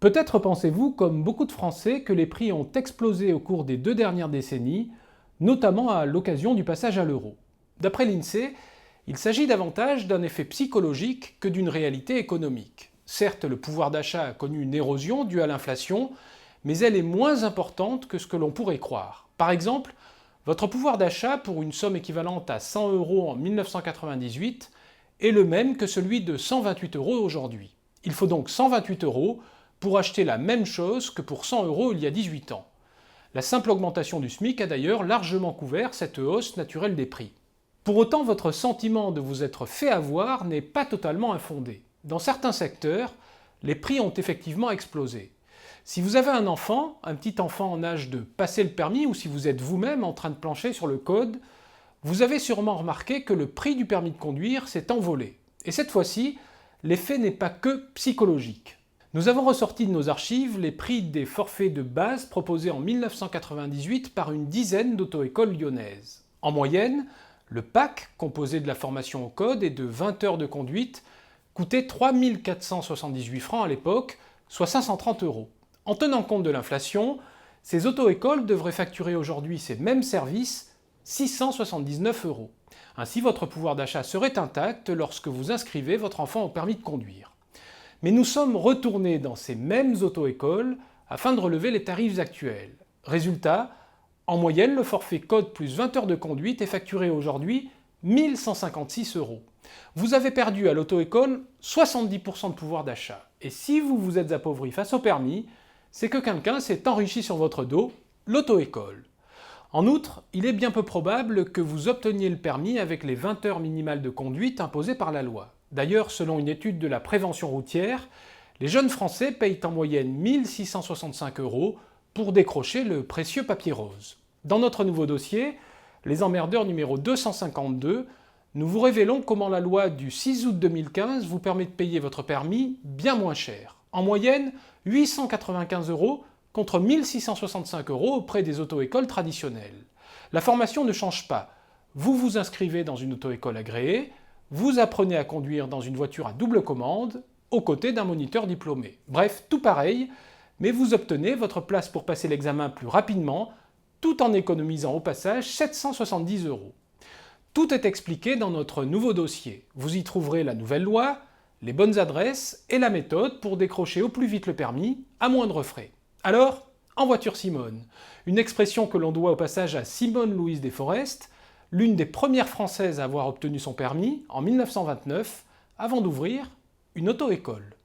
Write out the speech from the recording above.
Peut-être pensez-vous, comme beaucoup de Français, que les prix ont explosé au cours des 2 dernières décennies, notamment à l'occasion du passage à l'euro. D'après l'INSEE, il s'agit davantage d'un effet psychologique que d'une réalité économique. Certes, le pouvoir d'achat a connu une érosion due à l'inflation, mais elle est moins importante que ce que l'on pourrait croire. Par exemple, votre pouvoir d'achat pour une somme équivalente à 100 € en 1998 est le même que celui de 128 € aujourd'hui. Il faut donc 128 € pour acheter la même chose que pour 100 € il y a 18 ans. La simple augmentation du SMIC a d'ailleurs largement couvert cette hausse naturelle des prix. Pour autant, votre sentiment de vous être fait avoir n'est pas totalement infondé. Dans certains secteurs, les prix ont effectivement explosé. Si vous avez un enfant, un petit enfant en âge de passer le permis, ou si vous êtes vous-même en train de plancher sur le code, vous avez sûrement remarqué que le prix du permis de conduire s'est envolé. Et cette fois-ci, l'effet n'est pas que psychologique. Nous avons ressorti de nos archives les prix des forfaits de base proposés en 1998 par une dizaine d'auto-écoles lyonnaises. En moyenne, le pack, composé de la formation au code et de 20 heures de conduite, coûtait 3 478 francs à l'époque, soit 530 €. En tenant compte de l'inflation, ces auto-écoles devraient facturer aujourd'hui ces mêmes services 679 €. Ainsi, votre pouvoir d'achat serait intact lorsque vous inscrivez votre enfant au permis de conduire. Mais nous sommes retournés dans ces mêmes auto-écoles afin de relever les tarifs actuels. Résultat, en moyenne, le forfait code plus 20 heures de conduite est facturé aujourd'hui 1 156 €. Vous avez perdu à l'auto-école 70% de pouvoir d'achat. Et si vous vous êtes appauvri face au permis, c'est que quelqu'un s'est enrichi sur votre dos, l'auto-école. En outre, il est bien peu probable que vous obteniez le permis avec les 20 heures minimales de conduite imposées par la loi. D'ailleurs, selon une étude de la prévention routière, les jeunes Français payent en moyenne 1 665 € pour décrocher le précieux papier rose. Dans notre nouveau dossier, Les emmerdeurs numéro 252, nous vous révélons comment la loi du 6 août 2015 vous permet de payer votre permis bien moins cher. En moyenne, 895 € contre 1 665 € auprès des auto-écoles traditionnelles. La formation ne change pas. Vous vous inscrivez dans une auto-école agréée, vous apprenez à conduire dans une voiture à double commande, aux côtés d'un moniteur diplômé. Bref, tout pareil, mais vous obtenez votre place pour passer l'examen plus rapidement, tout en économisant au passage 770 €. Tout est expliqué dans notre nouveau dossier. Vous y trouverez la nouvelle loi, les bonnes adresses et la méthode pour décrocher au plus vite le permis, à moindre frais. Alors, en voiture Simone, une expression que l'on doit au passage à Simone Louise Desforest, l'une des premières Françaises à avoir obtenu son permis en 1929, avant d'ouvrir une auto-école.